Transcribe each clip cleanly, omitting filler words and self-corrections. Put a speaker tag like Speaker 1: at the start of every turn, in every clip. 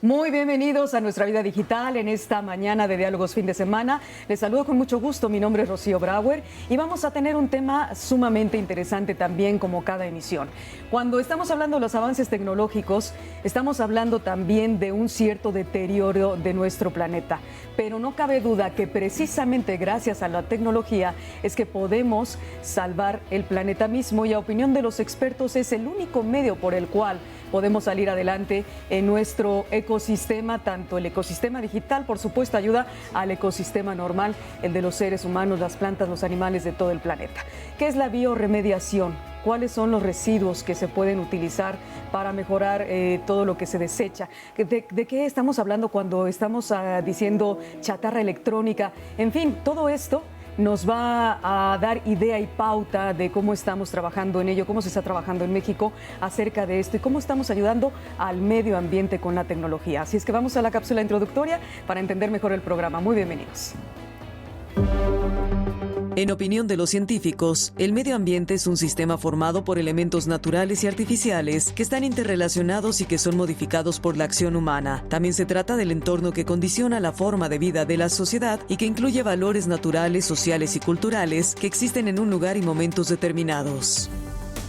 Speaker 1: Muy bienvenidos a Nuestra Vida Digital en esta mañana de Diálogos Fin de Semana. Les saludo con mucho gusto, mi nombre es Rocío Brauer y vamos a tener un tema sumamente interesante también como cada emisión. Cuando estamos hablando de los avances tecnológicos, estamos hablando también de un cierto deterioro de nuestro planeta. Pero no cabe duda que precisamente gracias a la tecnología es que podemos salvar el planeta mismo y a opinión de los expertos es el único medio por el cual podemos salir adelante en nuestro ecosistema, tanto el ecosistema digital, por supuesto, ayuda al ecosistema normal, el de los seres humanos, las plantas, los animales de todo el planeta. ¿Qué es la bioremediación? ¿Cuáles son los residuos que se pueden utilizar para mejorar todo lo que se desecha? ¿De qué estamos hablando cuando estamos diciendo chatarra electrónica? En fin, todo esto nos va a dar idea y pauta de cómo estamos trabajando en ello, cómo se está trabajando en México acerca de esto y cómo estamos ayudando al medio ambiente con la tecnología. Así es que vamos a la cápsula introductoria para entender mejor el programa. Muy bienvenidos.
Speaker 2: En opinión de los científicos, el medio ambiente es un sistema formado por elementos naturales y artificiales que están interrelacionados y que son modificados por la acción humana. También se trata del entorno que condiciona la forma de vida de la sociedad y que incluye valores naturales, sociales y culturales que existen en un lugar y momentos determinados.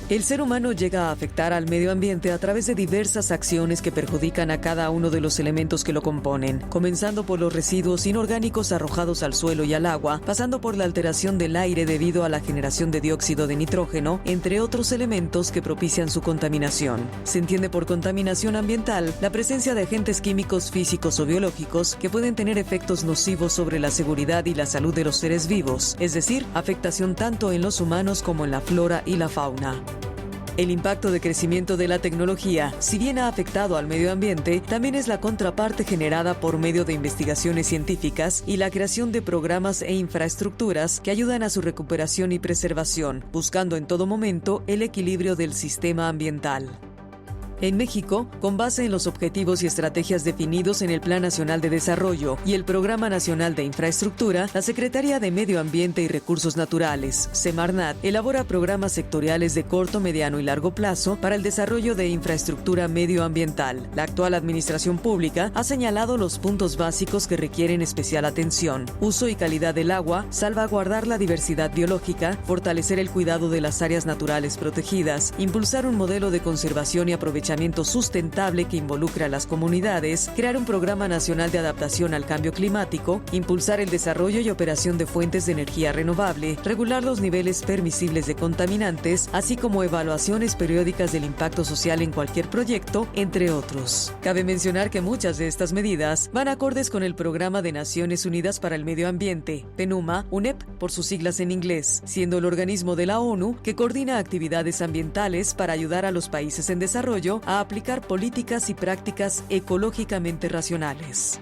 Speaker 2: El ser humano llega a afectar al medio ambiente a través de diversas acciones que perjudican a cada uno de los elementos que lo componen, comenzando por los residuos inorgánicos arrojados al suelo y al agua, pasando por la alteración del aire debido a la generación de dióxido de nitrógeno, entre otros elementos que propician su contaminación. Se entiende por contaminación ambiental la presencia de agentes químicos, físicos o biológicos que pueden tener efectos nocivos sobre la seguridad y la salud de los seres vivos, es decir, afectación tanto en los humanos como en la flora y la fauna. El impacto de crecimiento de la tecnología, si bien ha afectado al medio ambiente, también es la contraparte generada por medio de investigaciones científicas y la creación de programas e infraestructuras que ayudan a su recuperación y preservación, buscando en todo momento el equilibrio del sistema ambiental. En México, con base en los objetivos y estrategias definidos en el Plan Nacional de Desarrollo y el Programa Nacional de Infraestructura, la Secretaría de Medio Ambiente y Recursos Naturales, Semarnat, elabora programas sectoriales de corto, mediano y largo plazo para el desarrollo de infraestructura medioambiental. La actual administración pública ha señalado los puntos básicos que requieren especial atención: uso y calidad del agua, salvaguardar la diversidad biológica, fortalecer el cuidado de las áreas naturales protegidas, impulsar un modelo de conservación y aprovechamiento sustentable que involucre a las comunidades, crear un programa nacional de adaptación al cambio climático, impulsar el desarrollo y operación de fuentes de energía renovable, regular los niveles permisibles de contaminantes, así como evaluaciones periódicas del impacto social en cualquier proyecto, entre otros. Cabe mencionar que muchas de estas medidas van acordes con el Programa de Naciones Unidas para el Medio Ambiente, PNUMA, UNEP por sus siglas en inglés, siendo el organismo de la ONU que coordina actividades ambientales para ayudar a los países en desarrollo a aplicar políticas y prácticas ecológicamente racionales.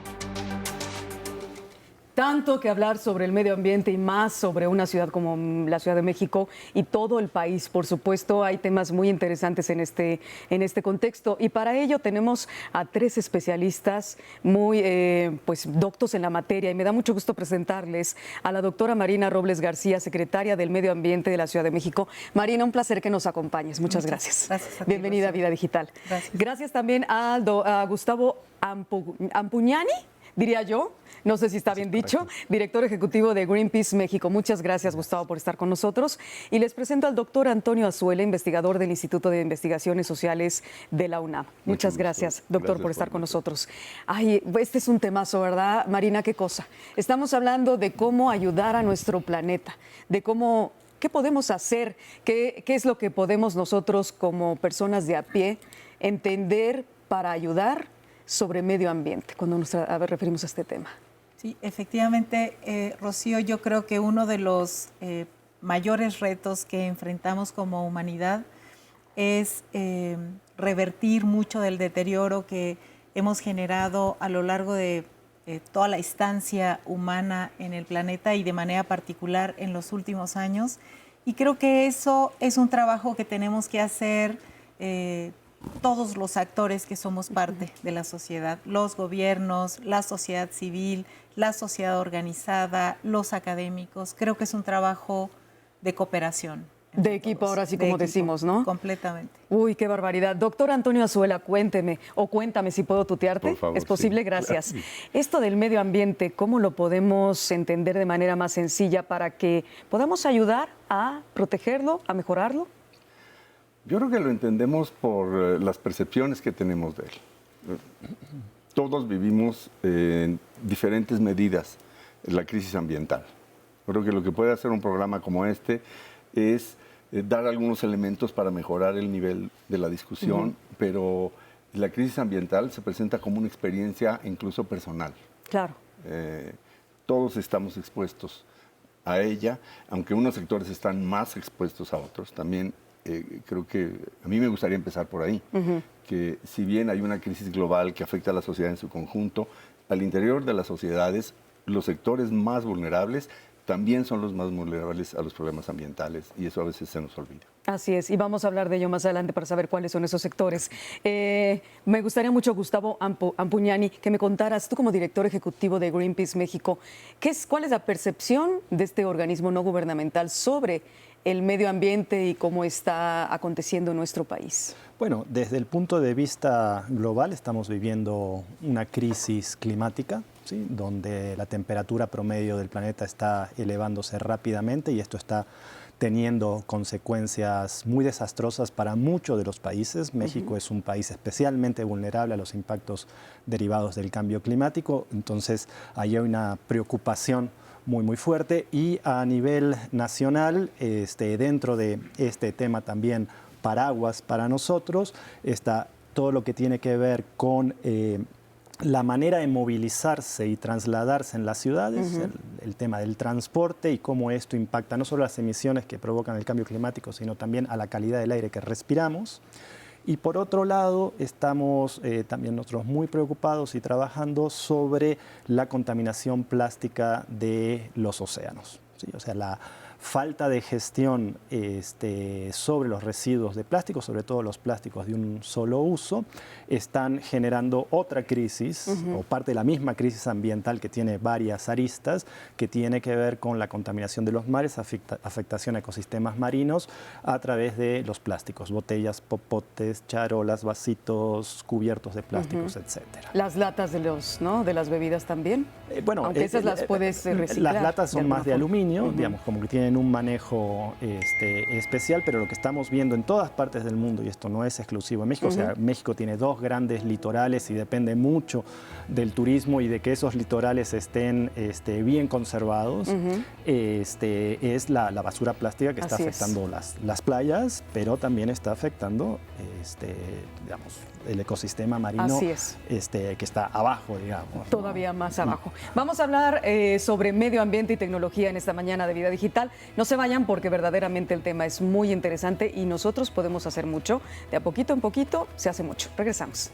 Speaker 1: Tanto que hablar sobre el medio ambiente y más sobre una ciudad como la Ciudad de México y todo el país. Por supuesto, hay temas muy interesantes en este contexto y para ello tenemos a tres especialistas muy doctos en la materia y me da mucho gusto presentarles a la doctora Marina Robles García, secretaria del Medio Ambiente de la Ciudad de México. Marina, un placer que nos acompañes. Muchas gracias.
Speaker 3: Gracias a ti,
Speaker 1: Bienvenida a Vida Digital. Gracias también a Gustavo Ampuñani, diría yo. No sé si está bien dicho, director ejecutivo de Greenpeace México. Muchas gracias, Gustavo, por estar con nosotros. Y les presento al doctor Antonio Azuela, investigador del Instituto de Investigaciones Sociales de la UNAM. Muchas gracias, doctor, por estar con nosotros. Ay, este es un temazo, ¿verdad, Marina? ¿Qué cosa? Estamos hablando de cómo ayudar a nuestro planeta, de cómo... ¿Qué podemos hacer? ¿Qué es lo que podemos nosotros como personas de a pie entender para ayudar sobre medio ambiente cuando nos referimos a este tema?
Speaker 3: Sí, efectivamente, Rocío, yo creo que uno de los mayores retos que enfrentamos como humanidad es revertir mucho del deterioro que hemos generado a lo largo de toda la instancia humana en el planeta y de manera particular en los últimos años. Y creo que eso es un trabajo que tenemos que hacer todos los actores que somos parte de la sociedad, los gobiernos, la sociedad civil, la sociedad organizada, los académicos. Creo que es un trabajo de cooperación.
Speaker 1: De equipo, ahora sí, como decimos, ¿no?
Speaker 3: Completamente.
Speaker 1: Uy, qué barbaridad. Doctor Antonio Azuela, cuénteme o cuéntame si puedo tutearte.
Speaker 4: Por favor,
Speaker 1: ¿Es posible?
Speaker 4: sí.
Speaker 1: Gracias.
Speaker 4: Claro.
Speaker 1: Esto del medio ambiente, ¿cómo lo podemos entender de manera más sencilla para que podamos ayudar a protegerlo, a mejorarlo?
Speaker 4: Yo creo que lo entendemos por las percepciones que tenemos de él. Todos vivimos en diferentes medidas la crisis ambiental. Creo que lo que puede hacer un programa como este es dar algunos elementos para mejorar el nivel de la discusión, pero la crisis ambiental se presenta como una experiencia incluso personal.
Speaker 1: Claro.
Speaker 4: Todos estamos expuestos a ella, aunque unos sectores están más expuestos a otros. También creo que a mí me gustaría empezar por ahí, que si bien hay una crisis global que afecta a la sociedad en su conjunto, al interior de las sociedades, los sectores más vulnerables también son los más vulnerables a los problemas ambientales y eso a veces se nos olvida.
Speaker 1: Así es, y vamos a hablar de ello más adelante para saber cuáles son esos sectores. Me gustaría mucho, Gustavo Ampuñani, que me contaras, tú como director ejecutivo de Greenpeace México, ¿cuál es la percepción de este organismo no gubernamental sobre el medio ambiente y cómo está aconteciendo en nuestro país?
Speaker 5: Bueno, desde el punto de vista global estamos viviendo una crisis climática, ¿sí? Donde la temperatura promedio del planeta está elevándose rápidamente y esto está teniendo consecuencias muy desastrosas para muchos de los países. México es un país especialmente vulnerable a los impactos derivados del cambio climático, entonces hay una preocupación muy fuerte y a nivel nacional, dentro de este tema también paraguas para nosotros, está todo lo que tiene que ver con la manera de movilizarse y trasladarse en las ciudades, el tema del transporte y cómo esto impacta no solo las emisiones que provocan el cambio climático, sino también a la calidad del aire que respiramos. Y por otro lado, estamos también nosotros muy preocupados y trabajando sobre la contaminación plástica de los océanos, ¿sí? O sea, la falta de gestión sobre los residuos de plástico, sobre todo los plásticos de un solo uso, están generando otra crisis o parte de la misma crisis ambiental que tiene varias aristas, que tiene que ver con la contaminación de los mares, afectación a ecosistemas marinos a través de los plásticos, botellas, popotes, charolas, vasitos, cubiertos de plásticos, etcétera.
Speaker 1: Las latas de las bebidas también.
Speaker 5: Bueno,
Speaker 1: aunque esas las puedes reciclar.
Speaker 5: Las latas son más de aluminio, digamos, como que tienen un manejo especial, pero lo que estamos viendo en todas partes del mundo, y esto no es exclusivo de México, o sea, México tiene 2 grandes litorales y depende mucho del turismo y de que esos litorales estén bien conservados, es la basura plástica que está afectando las playas, pero también está afectando digamos, el ecosistema marino que está abajo, digamos.
Speaker 1: Todavía más abajo. Vamos a hablar sobre medio ambiente y tecnología en esta mañana de Vida Digital. No se vayan porque verdaderamente el tema es muy interesante y nosotros podemos hacer mucho. De a poquito en poquito se hace mucho. Regresamos.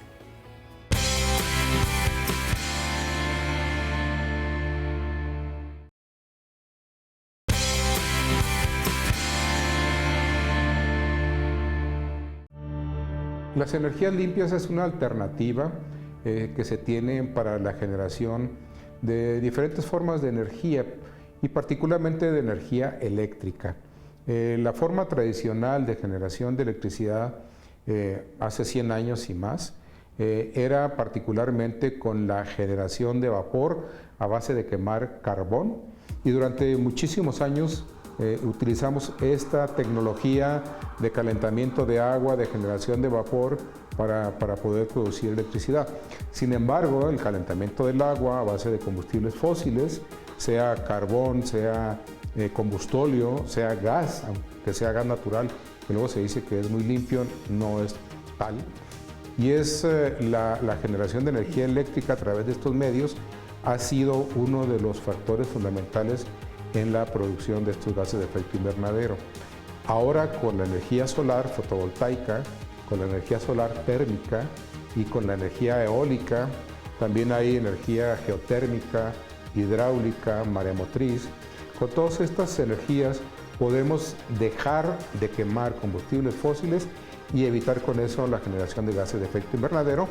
Speaker 6: Las energías limpias es una alternativa que se tiene para la generación de diferentes formas de energía y particularmente de energía eléctrica. La forma tradicional de generación de electricidad hace 100 años y más era particularmente con la generación de vapor a base de quemar carbón y durante muchísimos años utilizamos esta tecnología de calentamiento de agua, de generación de vapor para poder producir electricidad. Sin embargo, el calentamiento del agua a base de combustibles fósiles, sea carbón, sea combustóleo, sea gas, aunque sea gas natural, que luego se dice que es muy limpio, no es tal. Y es la generación de energía eléctrica a través de estos medios ha sido uno de los factores fundamentales en la producción de estos gases de efecto invernadero. Ahora con la energía solar fotovoltaica, con la energía solar térmica y con la energía eólica, también hay energía geotérmica, hidráulica, maremotriz. Con todas estas energías podemos dejar de quemar combustibles fósiles y evitar con eso la generación de gases de efecto invernadero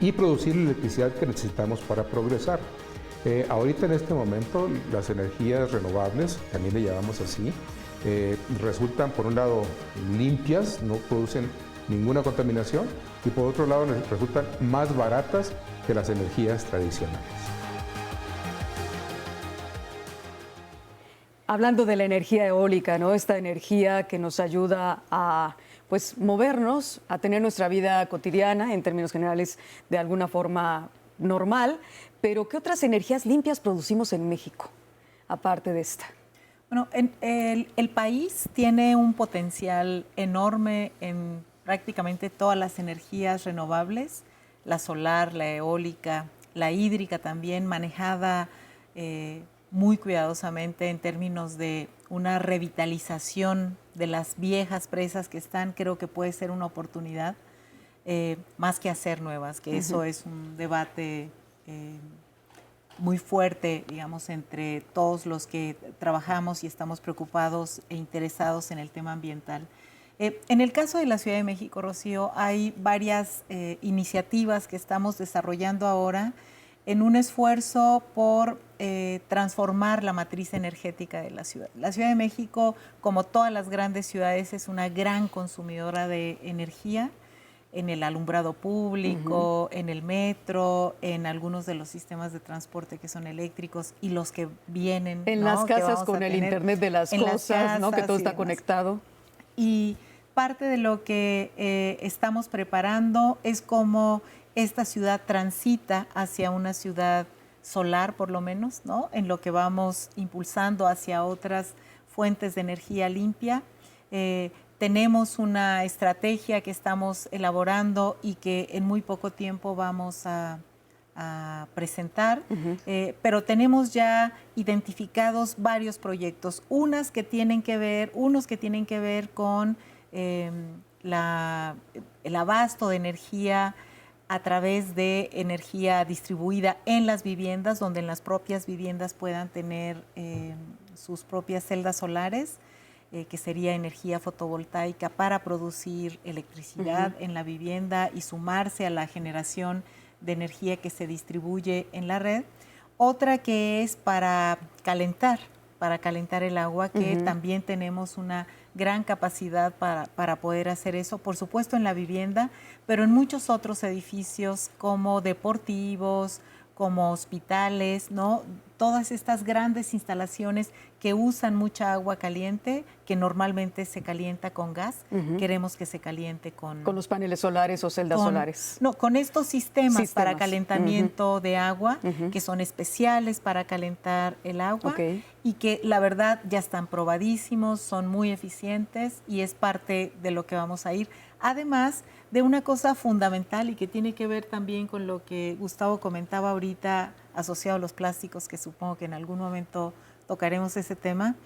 Speaker 6: y producir la electricidad que necesitamos para progresar. Ahorita en este momento las energías renovables, también le llamamos así, resultan, por un lado, limpias, no producen ninguna contaminación, y por otro lado resultan más baratas que las energías tradicionales.
Speaker 1: Hablando de la energía eólica, ¿no? Esta energía que nos ayuda a pues movernos, a tener nuestra vida cotidiana, en términos generales, de alguna forma normal, pero ¿qué otras energías limpias producimos en México, aparte de esta?
Speaker 3: Bueno, el país tiene un potencial enorme en prácticamente todas las energías renovables, la solar, la eólica, la hídrica también, manejada muy cuidadosamente en términos de una revitalización de las viejas presas que están, creo que puede ser una oportunidad, más que hacer nuevas, que eso es un debate muy fuerte, digamos, entre todos los que trabajamos y estamos preocupados e interesados en el tema ambiental. En el caso de la Ciudad de México, Rocío, hay varias iniciativas que estamos desarrollando ahora en un esfuerzo por transformar la matriz energética de la ciudad. La Ciudad de México, como todas las grandes ciudades, es una gran consumidora de energía en el alumbrado público, en el metro, en algunos de los sistemas de transporte que son eléctricos y los que vienen.
Speaker 1: En las casas con el Internet de las cosas, ¿no? Que todo está conectado.
Speaker 3: Y parte de lo que estamos preparando es cómo esta ciudad transita hacia una ciudad solar, por lo menos, ¿no? En lo que vamos impulsando hacia otras fuentes de energía limpia. Tenemos una estrategia que estamos elaborando y que en muy poco tiempo vamos a presentar, pero tenemos ya identificados varios proyectos, unos que tienen que ver con el abasto de energía a través de energía distribuida en las viviendas, donde en las propias viviendas puedan tener sus propias celdas solares, que sería energía fotovoltaica para producir electricidad en la vivienda y sumarse a la generación de energía que se distribuye en la red. Otra que es para calentar el agua, que también tenemos una gran capacidad para poder hacer eso, por supuesto en la vivienda, pero en muchos otros edificios como deportivos, como hospitales, ¿no? Todas estas grandes instalaciones que usan mucha agua caliente, que normalmente se calienta con gas, queremos que se caliente con
Speaker 1: los paneles solares o celdas solares.
Speaker 3: No, con estos sistemas para calentamiento de agua, que son especiales para calentar el agua y que la verdad ya están probadísimos, son muy eficientes y es parte de lo que vamos a ir. Además de una cosa fundamental y que tiene que ver también con lo que Gustavo comentaba ahorita asociado a los plásticos, que supongo que en algún momento tocaremos ese tema,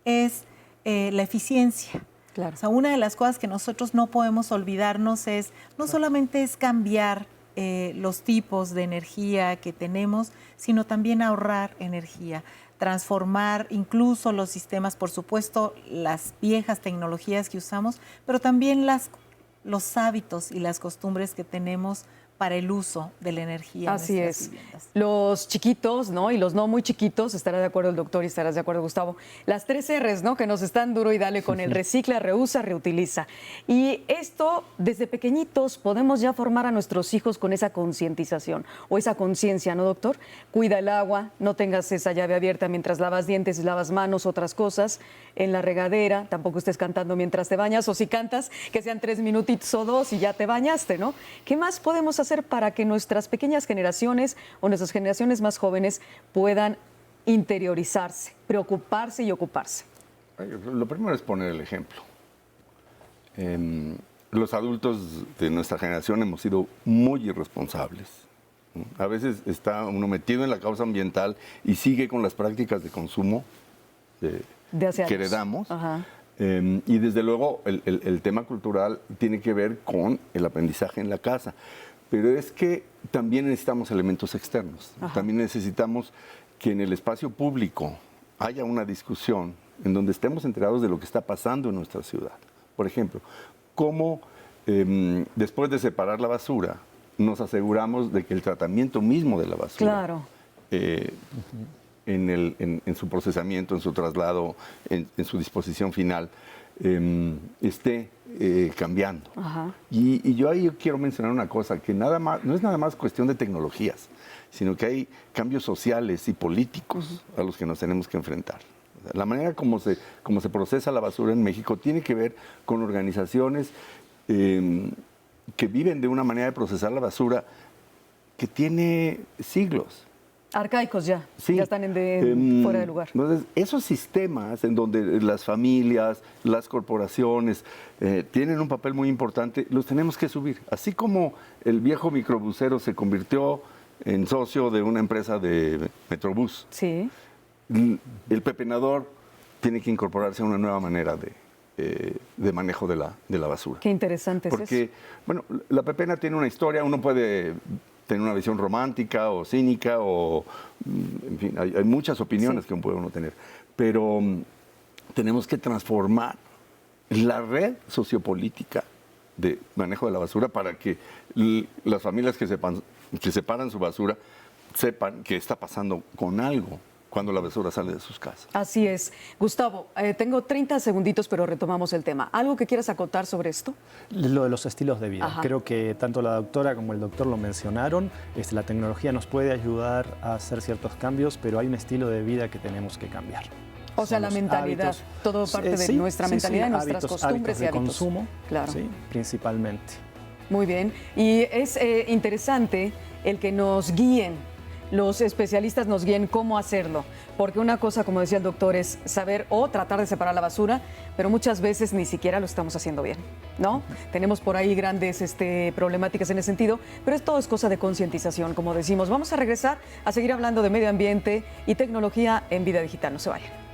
Speaker 3: es la eficiencia.
Speaker 1: Claro.
Speaker 3: O sea, una de las cosas que nosotros no podemos olvidarnos es, no solamente es cambiar los tipos de energía que tenemos, sino también ahorrar energía, transformar incluso los sistemas, por supuesto, las viejas tecnologías que usamos, pero también los hábitos y las costumbres que tenemos para el uso de la energía.
Speaker 1: Así es. Viviendas. Los chiquitos, ¿no? Y los no muy chiquitos, estará de acuerdo el doctor y estarás de acuerdo, Gustavo. Las 3 R's, ¿no? Que nos están duro y dale con el recicla, reusa, reutiliza. Y esto, desde pequeñitos, podemos ya formar a nuestros hijos con esa concientización o esa conciencia, ¿no, doctor? Cuida el agua, no tengas esa llave abierta mientras lavas dientes y lavas manos, otras cosas. En la regadera, tampoco estés cantando mientras te bañas, o si cantas, que sean 3 minutitos o 2 y ya te bañaste, ¿no? ¿Qué más podemos hacer para que nuestras pequeñas generaciones o nuestras generaciones más jóvenes puedan interiorizarse, preocuparse y ocuparse?
Speaker 4: Lo primero es poner el ejemplo. Los adultos de nuestra generación hemos sido muy irresponsables. A veces está uno metido en la causa ambiental y sigue con las prácticas de consumo que heredamos. Y desde luego el tema cultural tiene que ver con el aprendizaje en la casa. Pero es que también necesitamos elementos externos. También necesitamos que en el espacio público haya una discusión en donde estemos enterados de lo que está pasando en nuestra ciudad. Por ejemplo, cómo después de separar la basura nos aseguramos de que el tratamiento mismo de la basura en su procesamiento, en su traslado, en su disposición final, esté cambiando.
Speaker 1: Ajá.
Speaker 4: Y yo ahí quiero mencionar una cosa, que no es nada más cuestión de tecnologías, sino que hay cambios sociales y políticos a los que nos tenemos que enfrentar. O sea, la manera como se procesa la basura en México tiene que ver con organizaciones que viven de una manera de procesar la basura que tiene siglos.
Speaker 1: Arcaicos ya,
Speaker 4: Sí.
Speaker 1: ya están fuera de lugar.
Speaker 4: Entonces, esos sistemas en donde las familias, las corporaciones tienen un papel muy importante, los tenemos que subir. Así como el viejo microbusero se convirtió en socio de una empresa de Metrobús,
Speaker 1: Sí.
Speaker 4: el pepenador tiene que incorporarse a una nueva manera de manejo de la basura.
Speaker 1: Qué interesante es
Speaker 4: Porque,
Speaker 1: eso.
Speaker 4: bueno, la pepena tiene una historia, uno puede tener una visión romántica o cínica o, en fin, hay muchas opiniones que puede uno tener, pero tenemos que transformar la red sociopolítica de manejo de la basura para que las familias que separan su basura sepan qué está pasando con algo cuando la basura sale de sus casas.
Speaker 1: Así es. Gustavo, tengo 30 segunditos, pero retomamos el tema. ¿Algo que quieras acotar sobre esto?
Speaker 5: Lo de los estilos de vida.
Speaker 1: Ajá.
Speaker 5: Creo que tanto la doctora como el doctor lo mencionaron. La tecnología nos puede ayudar a hacer ciertos cambios, pero hay un estilo de vida que tenemos que cambiar.
Speaker 1: O sea,
Speaker 5: Son
Speaker 1: la
Speaker 5: los
Speaker 1: mentalidad,
Speaker 5: hábitos.
Speaker 1: todo parte de
Speaker 5: Sí,
Speaker 1: nuestra
Speaker 5: sí,
Speaker 1: mentalidad y
Speaker 5: sí,
Speaker 1: nuestras costumbres
Speaker 5: hábitos
Speaker 1: y
Speaker 5: de
Speaker 1: hábitos.
Speaker 5: consumo,
Speaker 1: Claro.
Speaker 5: sí, principalmente.
Speaker 1: Muy bien. Y es interesante el que nos guíen, los especialistas nos guíen cómo hacerlo. Porque una cosa, como decía el doctor, es saber o tratar de separar la basura, pero muchas veces ni siquiera lo estamos haciendo bien, ¿no? Tenemos por ahí grandes problemáticas en ese sentido, pero todo es cosa de concientización, como decimos. Vamos a regresar a seguir hablando de medio ambiente y tecnología en Vida Digital. No se vayan.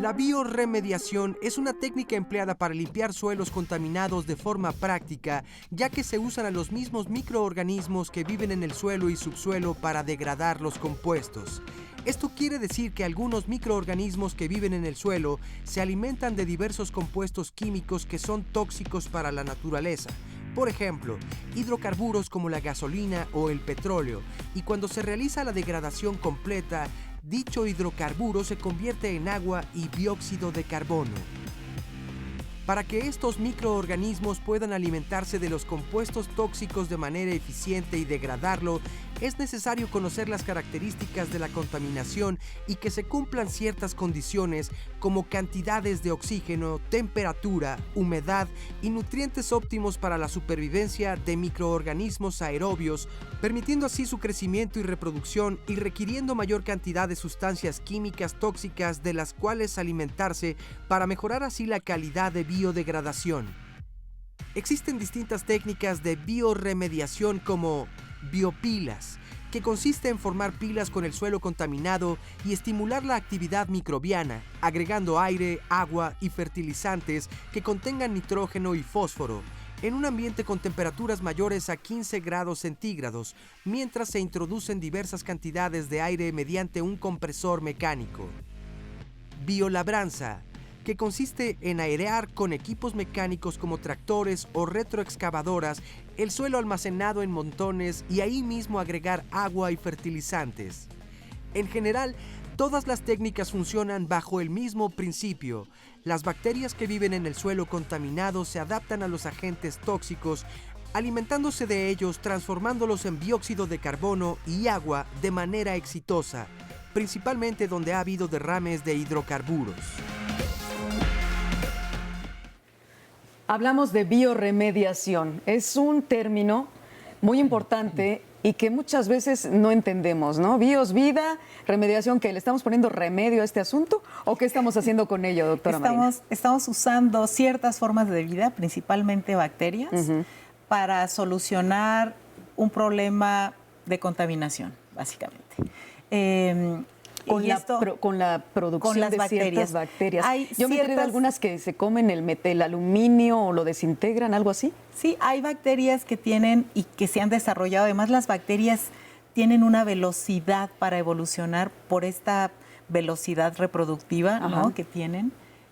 Speaker 7: La biorremediación es una técnica empleada para limpiar suelos contaminados de forma práctica, ya que se usan a los mismos microorganismos que viven en el suelo y subsuelo para degradar los compuestos. Esto quiere decir que algunos microorganismos que viven en el suelo se alimentan de diversos compuestos químicos que son tóxicos para la naturaleza. Por ejemplo, hidrocarburos como la gasolina o el petróleo, y cuando se realiza la degradación completa, dicho hidrocarburo se convierte en agua y dióxido de carbono. Para que estos microorganismos puedan alimentarse de los compuestos tóxicos de manera eficiente y degradarlo, es necesario conocer las características de la contaminación y que se cumplan ciertas condiciones como cantidades de oxígeno, temperatura, humedad y nutrientes óptimos para la supervivencia de microorganismos aerobios, permitiendo así su crecimiento y reproducción y requiriendo mayor cantidad de sustancias químicas tóxicas de las cuales alimentarse para mejorar así la calidad de biodegradación. Existen distintas técnicas de biorremediación como biopilas, que consiste en formar pilas con el suelo contaminado y estimular la actividad microbiana, agregando aire, agua y fertilizantes que contengan nitrógeno y fósforo, en un ambiente con temperaturas mayores a 15 grados centígrados, mientras se introducen diversas cantidades de aire mediante un compresor mecánico. Biolabranza, que consiste en airear con equipos mecánicos como tractores o retroexcavadoras el suelo almacenado en montones y ahí mismo agregar agua y fertilizantes. En general, todas las técnicas funcionan bajo el mismo principio. Las bacterias que viven en el suelo contaminado se adaptan a los agentes tóxicos, alimentándose de ellos, transformándolos en dióxido de carbono y agua de manera exitosa, principalmente donde ha habido derrames de hidrocarburos.
Speaker 1: Hablamos de biorremediación. Es un término muy importante y que muchas veces no entendemos, ¿no? Bios, vida, remediación, ¿qué? ¿Le estamos poniendo remedio a este asunto o qué estamos haciendo con ello, doctora Marina?
Speaker 3: Estamos usando ciertas formas de vida, principalmente bacterias, para solucionar un problema de contaminación, básicamente.
Speaker 1: Con la producción de ciertas bacterias. Yo me he enterado algunas que se comen el aluminio o lo desintegran, algo así.
Speaker 3: Sí, hay bacterias que tienen y que se han desarrollado. Además, las bacterias tienen una velocidad para evolucionar por velocidad reproductiva, ¿no?, que tienen.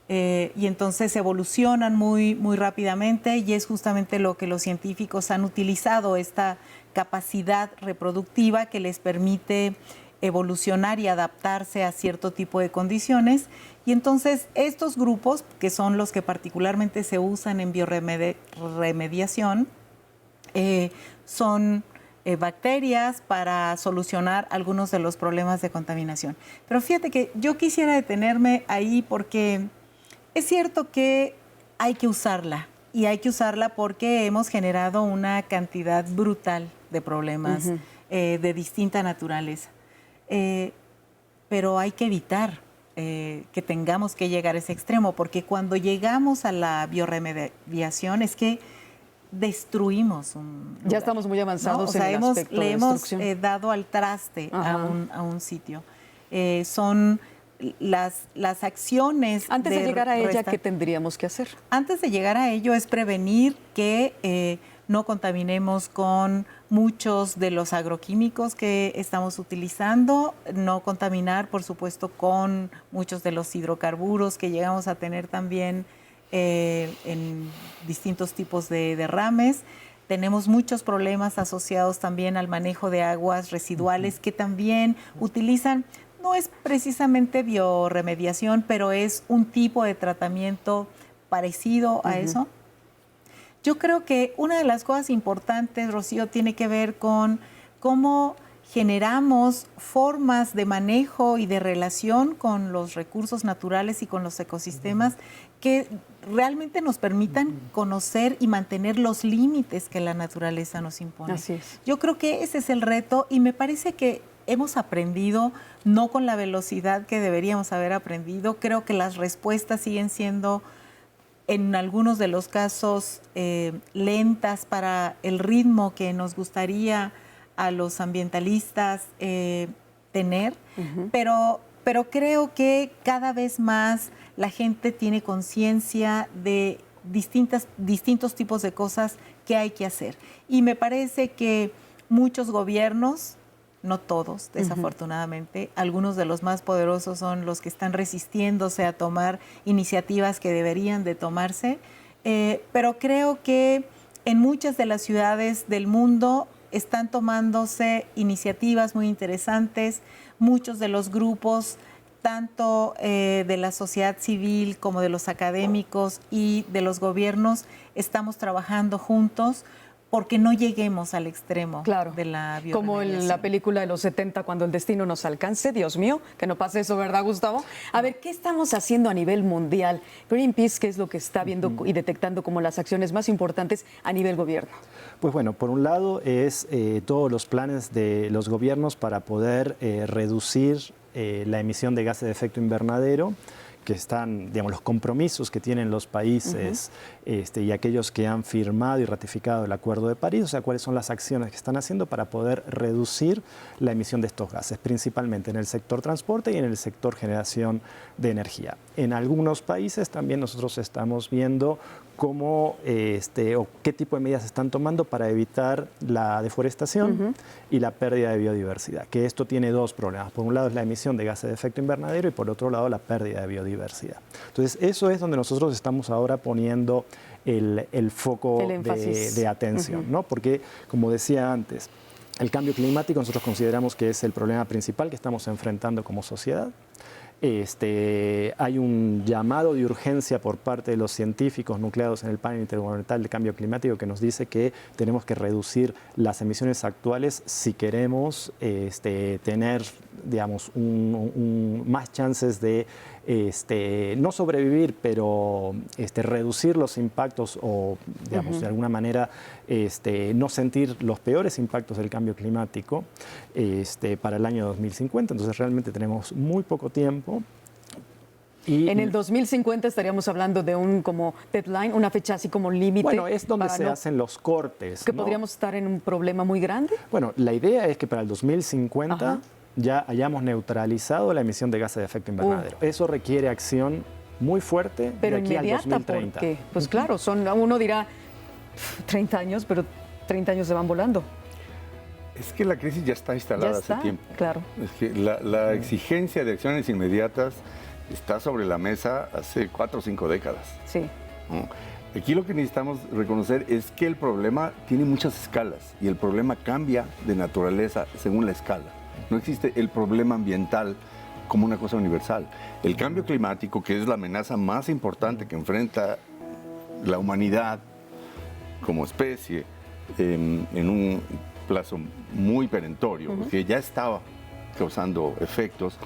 Speaker 3: Y entonces evolucionan muy, muy rápidamente, y es justamente lo que los científicos han utilizado, esta capacidad reproductiva que les permite evolucionar y adaptarse a cierto tipo de condiciones. Y entonces estos grupos, que son los que particularmente se usan en bioremediación, son bacterias para solucionar algunos de los problemas de contaminación. Pero fíjate que yo quisiera detenerme ahí porque es cierto que hay que usarla, y hay que usarla porque hemos generado una cantidad brutal de problemas de distinta naturaleza. Pero hay que evitar que tengamos que llegar a ese extremo, porque cuando llegamos a la bioremediación es que destruimos un lugar,
Speaker 1: ya estamos muy avanzados,
Speaker 3: ¿no? O sea,
Speaker 1: en el aspecto
Speaker 3: le
Speaker 1: de
Speaker 3: hemos
Speaker 1: destrucción.
Speaker 3: dado al traste a un sitio. Son las acciones.
Speaker 1: Antes de llegar a ella, ¿qué tendríamos que hacer?
Speaker 3: Antes de llegar a ello es prevenir que no contaminemos con muchos de los agroquímicos que estamos utilizando, no contaminar, por supuesto, con muchos de los hidrocarburos que llegamos a tener también en distintos tipos de derrames. Tenemos muchos problemas asociados también al manejo de aguas residuales que también utilizan. No es precisamente bioremediación, pero es un tipo de tratamiento parecido a eso. Yo creo que una de las cosas importantes, Rocío, tiene que ver con cómo generamos formas de manejo y de relación con los recursos naturales y con los ecosistemas que realmente nos permitan conocer y mantener los límites que la naturaleza nos impone.
Speaker 1: Así es.
Speaker 3: Yo creo que ese es el reto, y me parece que hemos aprendido, no con la velocidad que deberíamos haber aprendido. Creo que las respuestas siguen siendo, en algunos de los casos, lentas para el ritmo que nos gustaría a los ambientalistas tener, pero creo que cada vez más la gente tiene conciencia de distintos tipos de cosas que hay que hacer. Y me parece que muchos gobiernos, no todos, desafortunadamente, algunos de los más poderosos son los que están resistiéndose a tomar iniciativas que deberían de tomarse, pero creo que en muchas de las ciudades del mundo están tomándose iniciativas muy interesantes. Muchos de los grupos, tanto de la sociedad civil como de los académicos y de los gobiernos, estamos trabajando juntos porque no lleguemos al extremo de la bioremediación.
Speaker 1: Como en la película de los 70, cuando el destino nos alcance. Dios mío, que no pase eso, ¿verdad, Gustavo? A ver, ¿qué estamos haciendo a nivel mundial? Greenpeace, ¿qué es lo que está viendo y detectando como las acciones más importantes a nivel gobierno?
Speaker 5: Pues bueno, por un lado es todos los planes de los gobiernos para poder reducir la emisión de gases de efecto invernadero, que están, digamos, los compromisos que tienen los países y aquellos que han firmado y ratificado el Acuerdo de París, o sea, cuáles son las acciones que están haciendo para poder reducir la emisión de estos gases, principalmente en el sector transporte y en el sector generación de energía. En algunos países también nosotros estamos viendo cómo o qué tipo de medidas se están tomando para evitar la deforestación y la pérdida de biodiversidad, que esto tiene dos problemas. Por un lado es la emisión de gases de efecto invernadero y por otro lado la pérdida de biodiversidad. Entonces eso es donde nosotros estamos ahora poniendo el foco de atención, ¿no? Porque, como decía antes, el cambio climático nosotros consideramos que es el problema principal que estamos enfrentando como sociedad. Hay un llamado de urgencia por parte de los científicos nucleados en el panel intergubernamental de cambio climático que nos dice que tenemos que reducir las emisiones actuales si queremos tener, digamos, más chances de no sobrevivir, pero reducir los impactos o, digamos, de alguna manera no sentir los peores impactos del cambio climático para el año 2050. Entonces realmente tenemos muy poco tiempo. Y
Speaker 1: en el 2050 estaríamos hablando de un como deadline, una fecha así como límite.
Speaker 5: Bueno, es donde se hacen los cortes.
Speaker 1: ¿Que podríamos estar en un problema muy grande?
Speaker 5: Bueno, la idea es que para el 2050 ya hayamos neutralizado la emisión de gases de efecto invernadero. Eso requiere acción muy fuerte
Speaker 1: pero
Speaker 5: de aquí
Speaker 1: inmediata,
Speaker 5: al 2030.
Speaker 1: Porque, pues claro, uno dirá 30 años, pero 30 años se van volando.
Speaker 4: Es que la crisis ya está instalada
Speaker 1: Ya está,
Speaker 4: hace tiempo.
Speaker 1: claro.
Speaker 4: Es que la exigencia de acciones inmediatas está sobre la mesa hace 4 o 5 décadas.
Speaker 1: Sí.
Speaker 4: ¿No? Aquí lo que necesitamos reconocer es que el problema tiene muchas escalas y el problema cambia de naturaleza según la escala. No existe el problema ambiental como una cosa universal. El cambio climático, que es la amenaza más importante que enfrenta la humanidad como especie en un plazo muy perentorio, que ya estaba causando efectos,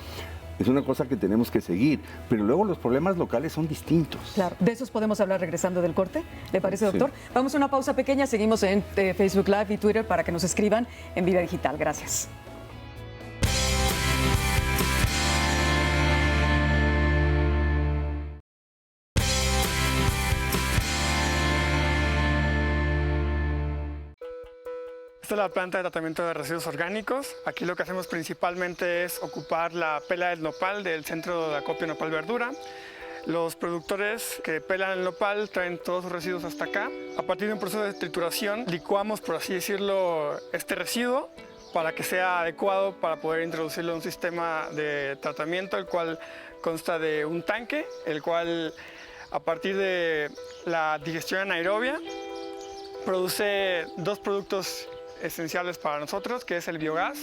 Speaker 4: es una cosa que tenemos que seguir, pero luego los problemas locales son distintos.
Speaker 1: Claro, de esos podemos hablar regresando del corte, ¿le parece, doctor?
Speaker 4: Sí.
Speaker 1: Vamos a una pausa pequeña, seguimos en Facebook Live y Twitter para que nos escriban en Vida Digital. Gracias.
Speaker 8: Esta es la planta de tratamiento de residuos orgánicos. Aquí lo que hacemos principalmente es ocupar la pela del nopal del centro de acopio Nopal Verdura. Los productores que pelan el nopal traen todos sus residuos hasta acá. A partir de un proceso de trituración, licuamos, por así decirlo, este residuo para que sea adecuado para poder introducirlo en un sistema de tratamiento, el cual consta de un tanque, el cual a partir de la digestión anaerobia produce 2 productos esenciales para nosotros, que es el biogás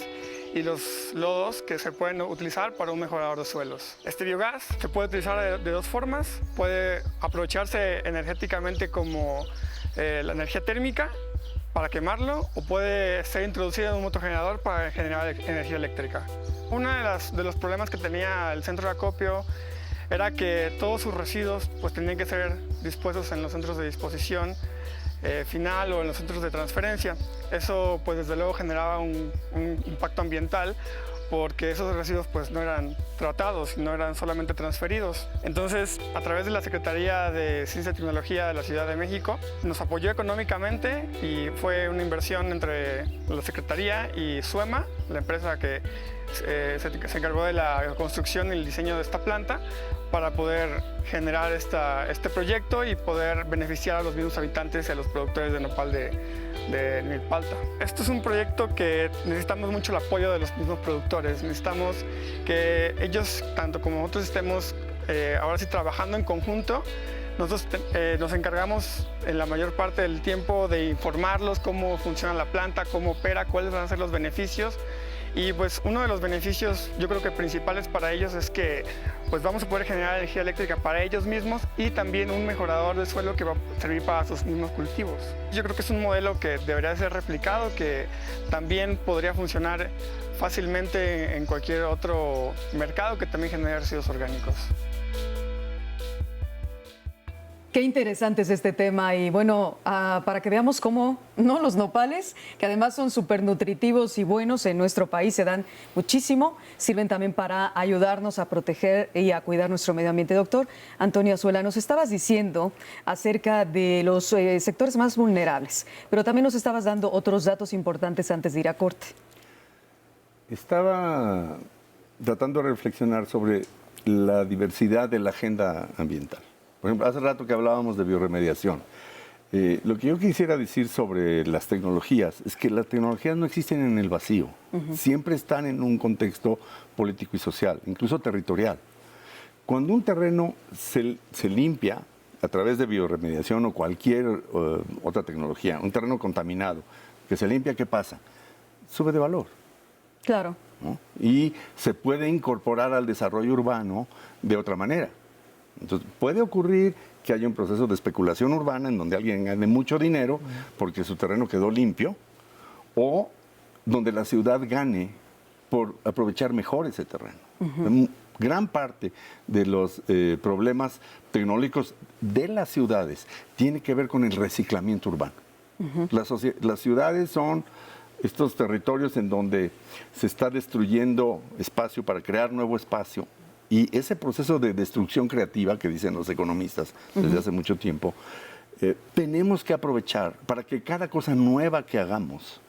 Speaker 8: y los lodos que se pueden utilizar para un mejorador de suelos. Este biogás se puede utilizar de 2 formas. Puede aprovecharse energéticamente como la energía térmica para quemarlo, o puede ser introducido en un motogenerador para generar energía eléctrica. Uno de los problemas que tenía el centro de acopio era que todos sus residuos pues, tenían que ser dispuestos en los centros de disposición final o en los centros de transferencia. Eso pues desde luego generaba un impacto ambiental, porque esos residuos pues no eran tratados, no eran solamente transferidos. Entonces, a través de la Secretaría de Ciencia y Tecnología de la Ciudad de México, nos apoyó económicamente y fue una inversión entre la Secretaría y Suema, la empresa que se encargó de la construcción y el diseño de esta planta, para poder generar este proyecto y poder beneficiar a los mismos habitantes y a los productores de nopal de Milpalta. Esto es un proyecto que necesitamos mucho el apoyo de los mismos productores. Necesitamos que ellos, tanto como nosotros, estemos ahora sí trabajando en conjunto. Nosotros nos encargamos en la mayor parte del tiempo de informarlos cómo funciona la planta, cómo opera, cuáles van a ser los beneficios. Y pues uno de los beneficios, yo creo que principales para ellos, es que pues vamos a poder generar energía eléctrica para ellos mismos y también un mejorador de suelo que va a servir para sus mismos cultivos. Yo creo que es un modelo que debería ser replicado, que también podría funcionar fácilmente en cualquier otro mercado que también genere residuos orgánicos.
Speaker 1: Qué interesante es este tema y bueno, para que veamos cómo no los nopales, que además son súper nutritivos y buenos en nuestro país, se dan muchísimo, sirven también para ayudarnos a proteger y a cuidar nuestro medio ambiente. Doctor Antonio Azuela, nos estabas diciendo acerca de los sectores más vulnerables, pero también nos estabas dando otros datos importantes antes de ir a corte.
Speaker 4: Estaba tratando de reflexionar sobre la diversidad de la agenda ambiental. Por ejemplo, hace rato que hablábamos de bioremediación. Lo que yo quisiera decir sobre las tecnologías es que las tecnologías no existen en el vacío. Siempre están en un contexto político y social, incluso territorial. Cuando un terreno se limpia a través de bioremediación o cualquier otra tecnología, un terreno contaminado que se limpia, ¿qué pasa? Sube de valor.
Speaker 1: Claro.
Speaker 4: ¿No? Y se puede incorporar al desarrollo urbano de otra manera. Entonces, puede ocurrir que haya un proceso de especulación urbana en donde alguien gane mucho dinero porque su terreno quedó limpio, o donde la ciudad gane por aprovechar mejor ese terreno. Gran parte de los problemas tecnológicos de las ciudades tiene que ver con el reciclamiento urbano. Las ciudades son estos territorios en donde se está destruyendo espacio para crear nuevo espacio. Y ese proceso de destrucción creativa que dicen los economistas desde hace mucho tiempo, tenemos que aprovechar para que cada cosa nueva que hagamos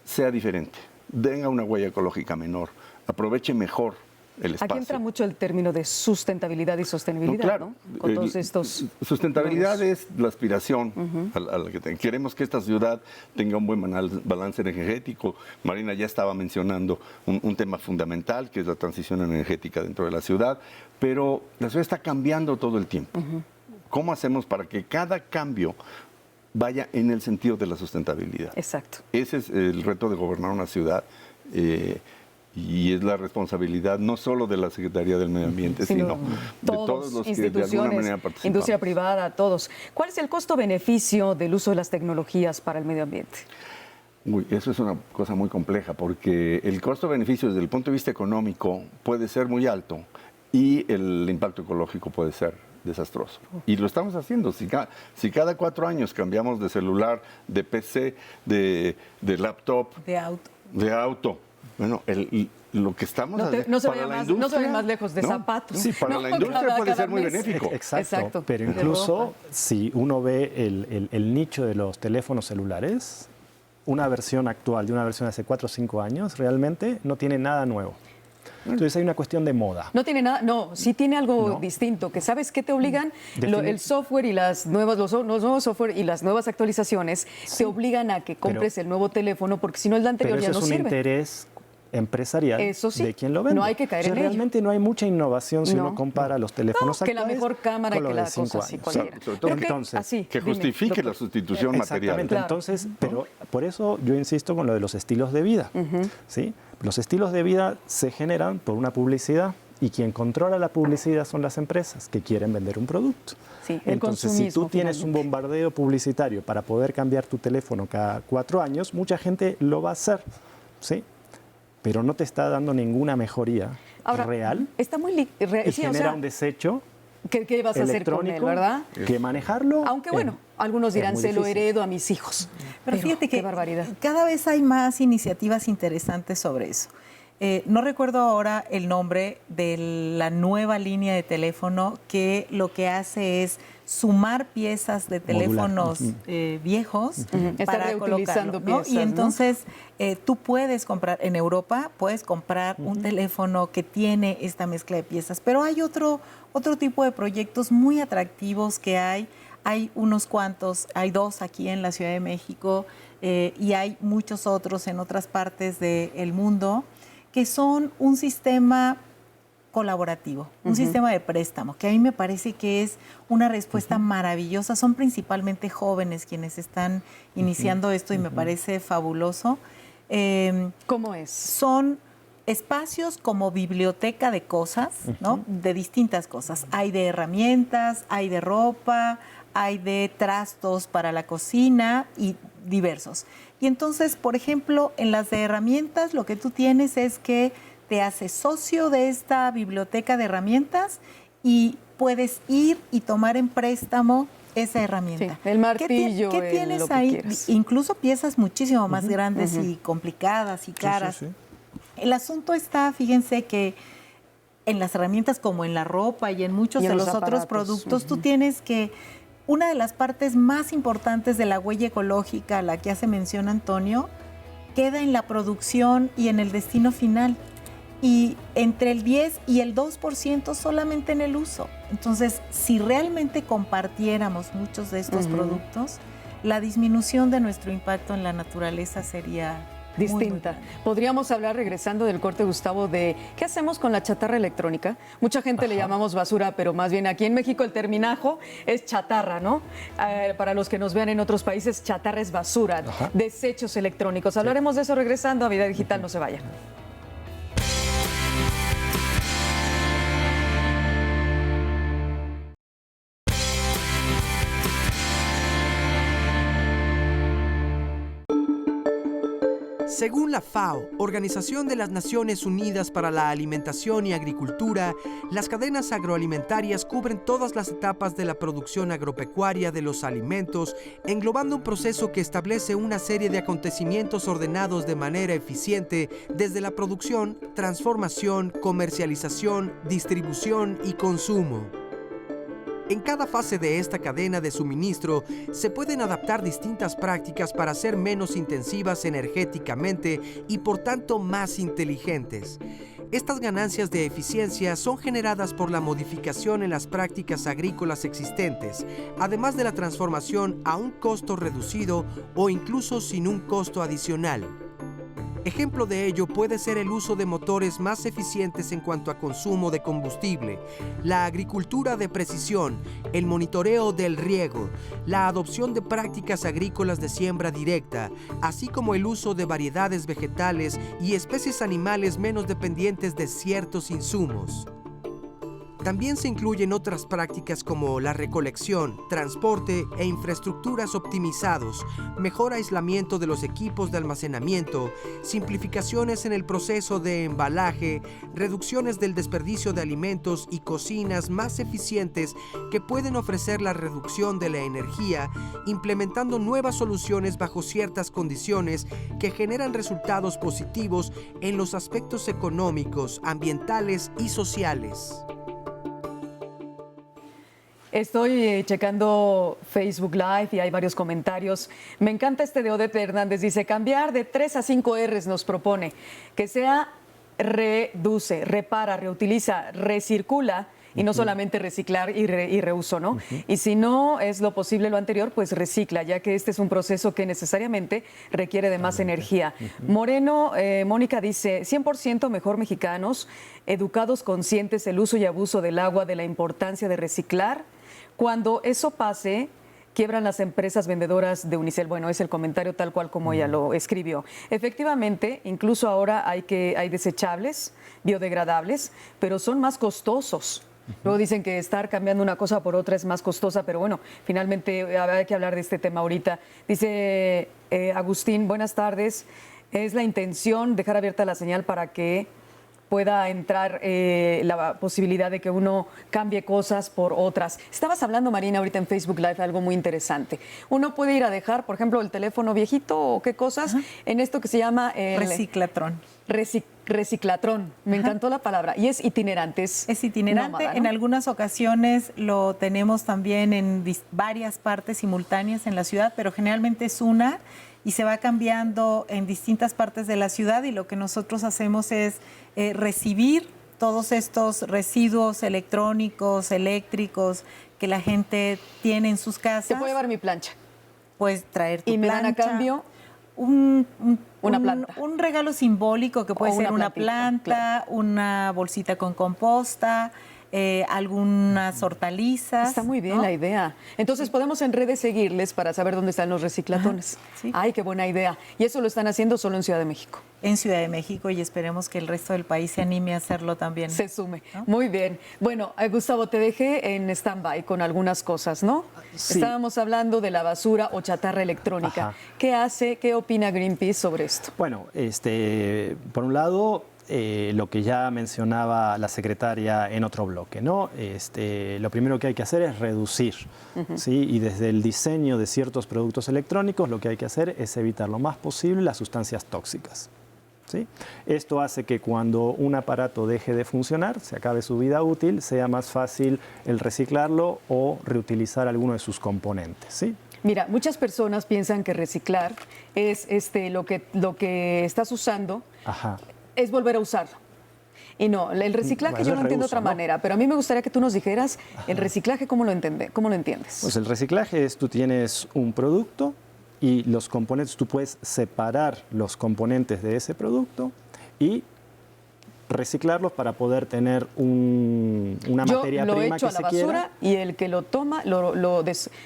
Speaker 4: sea diferente, tenga una huella ecológica menor, aproveche mejor el espacio.
Speaker 1: Aquí entra mucho el término de sustentabilidad y sostenibilidad,
Speaker 4: claro.
Speaker 1: ¿no? Con todos estos...
Speaker 4: Sustentabilidad es la aspiración a la que queremos que esta ciudad tenga un buen balance energético. Marina ya estaba mencionando un tema fundamental, que es la transición energética dentro de la ciudad, pero la ciudad está cambiando todo el tiempo. ¿Cómo hacemos para que cada cambio vaya en el sentido de la sustentabilidad?
Speaker 1: Exacto.
Speaker 4: Ese es el reto de gobernar una ciudad. Y es la responsabilidad no solo de la Secretaría del Medio Ambiente, sino de todos los que de alguna manera participamos.
Speaker 1: Industria privada, todos. ¿Cuál es el costo-beneficio del uso de las tecnologías para el medio ambiente?
Speaker 4: Uy, eso es una cosa muy compleja, porque el costo-beneficio desde el punto de vista económico puede ser muy alto y el impacto ecológico puede ser desastroso. Y lo estamos haciendo. Si cada 4 años cambiamos de celular, de PC, de laptop, de auto, bueno, lo que estamos haciendo
Speaker 1: no se vayan más lejos de zapatos.
Speaker 4: Sí, para la industria puede ser muy benéfico.
Speaker 5: Exacto. Pero incluso si uno ve el nicho de los teléfonos celulares, una versión actual de una versión de hace 4 o 5 años realmente no tiene nada nuevo. Entonces hay una cuestión de moda.
Speaker 1: No tiene nada, no, sí tiene algo distinto, que sabes qué te obligan, el software y los nuevos software y las nuevas actualizaciones te obligan a que compres el nuevo teléfono, porque si no el de anterior ya no sirve.
Speaker 5: Pero eso es un interés empresarial de quien lo vende.
Speaker 1: No hay que caer en ello.
Speaker 5: Realmente no hay mucha innovación si uno compara los teléfonos actuales.
Speaker 1: Que la mejor cámara, que la cosa así cualquiera.
Speaker 4: Sobre todo
Speaker 5: entonces,
Speaker 4: que justifique la sustitución material.
Speaker 5: Exactamente. Entonces, pero por eso yo insisto con lo de los estilos de vida. ¿Sí? Los estilos de vida se generan por una publicidad y quien controla la publicidad son las empresas que quieren vender un producto.
Speaker 1: Sí,
Speaker 5: entonces, si tú tienes un bombardeo publicitario para poder cambiar tu teléfono cada 4 años, mucha gente lo va a hacer, ¿sí? Pero no te está dando ninguna mejoría real.
Speaker 1: Está muy
Speaker 5: y genera un desecho
Speaker 1: ¿Qué vas a hacer con él, verdad?
Speaker 5: Que manejarlo.
Speaker 1: Aunque bueno, algunos dirán, se lo heredo a mis hijos.
Speaker 3: Pero fíjate que
Speaker 1: barbaridad.
Speaker 3: Cada vez hay más iniciativas interesantes sobre eso. No recuerdo ahora el nombre de la nueva línea de teléfono que lo que hace es sumar piezas de teléfonos viejos para colocarlo, ¿no? Y entonces tú puedes comprar, en Europa puedes comprar un teléfono que tiene esta mezcla de piezas, pero hay otro tipo de proyectos muy atractivos que hay unos cuantos, hay 2 aquí en la Ciudad de México y hay muchos otros en otras partes del mundo, que son un sistema colaborativo, un sistema de préstamo, que a mí me parece que es una respuesta maravillosa. Son principalmente jóvenes quienes están iniciando esto y me parece fabuloso.
Speaker 1: ¿Cómo es?
Speaker 3: Son espacios como biblioteca de cosas, ¿no? De distintas cosas. Hay de herramientas, hay de ropa, hay de trastos para la cocina y diversos. Y entonces, por ejemplo, en las de herramientas, lo que tú tienes es que te haces socio de esta biblioteca de herramientas y puedes ir y tomar en préstamo esa herramienta.
Speaker 1: Sí, el martillo.
Speaker 3: ¿Qué tienes ahí? Incluso piezas muchísimo más grandes y complicadas y caras. Sí. El asunto está, fíjense que en las herramientas como en la ropa y en muchos de los otros productos, tú tienes que... Una de las partes más importantes de la huella ecológica, a la que hace mención Antonio, queda en la producción y en el destino final. Y entre el 10 y el 2% solamente en el uso. Entonces, si realmente compartiéramos muchos de estos productos, la disminución de nuestro impacto en la naturaleza sería distinta. Muy
Speaker 1: Podríamos hablar, regresando del corte, Gustavo, de qué hacemos con la chatarra electrónica. Mucha gente le llamamos basura, pero más bien aquí en México el terminajo es chatarra, ¿no? Para los que nos vean en otros países, chatarra es basura, desechos electrónicos. Hablaremos de eso regresando a Vida Digital, no se vayan.
Speaker 7: Según la FAO, Organización de las Naciones Unidas para la Alimentación y Agricultura, las cadenas agroalimentarias cubren todas las etapas de la producción agropecuaria de los alimentos, englobando un proceso que establece una serie de acontecimientos ordenados de manera eficiente desde la producción, transformación, comercialización, distribución y consumo. En cada fase de esta cadena de suministro se pueden adaptar distintas prácticas para ser menos intensivas energéticamente y por tanto más inteligentes. Estas ganancias de eficiencia son generadas por la modificación en las prácticas agrícolas existentes, además de la transformación a un costo reducido o incluso sin un costo adicional. Ejemplo de ello puede ser el uso de motores más eficientes en cuanto a consumo de combustible, la agricultura de precisión, el monitoreo del riego, la adopción de prácticas agrícolas de siembra directa, así como el uso de variedades vegetales y especies animales menos dependientes de ciertos insumos. También se incluyen otras prácticas como la recolección, transporte e infraestructuras optimizados, mejor aislamiento de los equipos de almacenamiento, simplificaciones en el proceso de embalaje, reducciones del desperdicio de alimentos y cocinas más eficientes que pueden ofrecer la reducción de la energía, implementando nuevas soluciones bajo ciertas condiciones que generan resultados positivos en los aspectos económicos, ambientales y sociales.
Speaker 1: Estoy checando Facebook Live y hay varios comentarios. Me encanta este de Odette Hernández. Dice, cambiar de 3 a 5 R's nos propone. Que sea reduce, repara, reutiliza, recircula y no solamente reciclar y reuso, ¿no? Y si no es lo posible lo anterior, pues recicla, ya que este es un proceso que necesariamente requiere de más energía. Moreno, Mónica dice, 100% mejor mexicanos, educados, conscientes del uso y abuso del agua, de la importancia de reciclar. Cuando eso pase, quiebran las empresas vendedoras de Unicel. Bueno, es el comentario tal cual como ella lo escribió. Efectivamente, incluso ahora hay desechables, biodegradables, pero son más costosos. Luego dicen que estar cambiando una cosa por otra es más costosa, pero bueno, finalmente hay que hablar de este tema ahorita. Dice Agustín, buenas tardes. Es la intención dejar abierta la señal para que pueda entrar la posibilidad de que uno cambie cosas por otras. Estabas hablando, Marina, ahorita en Facebook Live, algo muy interesante. Uno puede ir a dejar, por ejemplo, el teléfono viejito o qué cosas, en esto que se llama el
Speaker 3: reciclatrón.
Speaker 1: Reciclatrón, me encantó la palabra. Y es itinerante. Es
Speaker 3: itinerante,
Speaker 1: nómada, ¿no?
Speaker 3: En algunas ocasiones lo tenemos también en varias partes simultáneas en la ciudad, pero generalmente es una y se va cambiando en distintas partes de la ciudad, y lo que nosotros hacemos es recibir todos estos residuos electrónicos, eléctricos que la gente tiene en sus casas.
Speaker 1: Te puedo llevar mi plancha.
Speaker 3: Puedes traer tu plancha.
Speaker 1: Y me dan a cambio
Speaker 3: una planta. Un regalo simbólico que puede ser una planta, claro, una bolsita con composta, algunas hortalizas.
Speaker 1: Está muy bien, ¿no?, la idea. Entonces podemos en redes seguirles para saber dónde están los reciclatones. Sí. Ay, qué buena idea. Y eso lo están haciendo solo en Ciudad de México.
Speaker 3: En Ciudad de México, y esperemos que el resto del país se anime a hacerlo también.
Speaker 1: Se sume. ¿No? Muy bien. Bueno, Gustavo, te dejé en stand-by con algunas cosas, ¿no? Sí. Estábamos hablando de la basura o chatarra electrónica. Ajá. ¿Qué opina Greenpeace sobre esto?
Speaker 5: Bueno, por un lado, lo que ya mencionaba la secretaria en otro bloque, ¿no? Lo primero que hay que hacer es reducir, ¿sí? Y desde el diseño de ciertos productos electrónicos lo que hay que hacer es evitar lo más posible las sustancias tóxicas, ¿sí? Esto hace que cuando un aparato deje de funcionar, se acabe su vida útil, sea más fácil el reciclarlo o reutilizar alguno de sus componentes, ¿sí?
Speaker 1: Mira, muchas personas piensan que reciclar es lo que estás usando. Ajá. Es volver a usarlo. Y no, el reciclaje yo lo entiendo de otra manera, pero a mí me gustaría que tú nos dijeras el reciclaje, ¿cómo lo entiendes?
Speaker 5: Pues el reciclaje es, tú tienes un producto y los componentes, tú puedes separar los componentes de ese producto y reciclarlos para poder tener una materia prima que se quiera. Yo lo echo a la basura
Speaker 1: y el que lo toma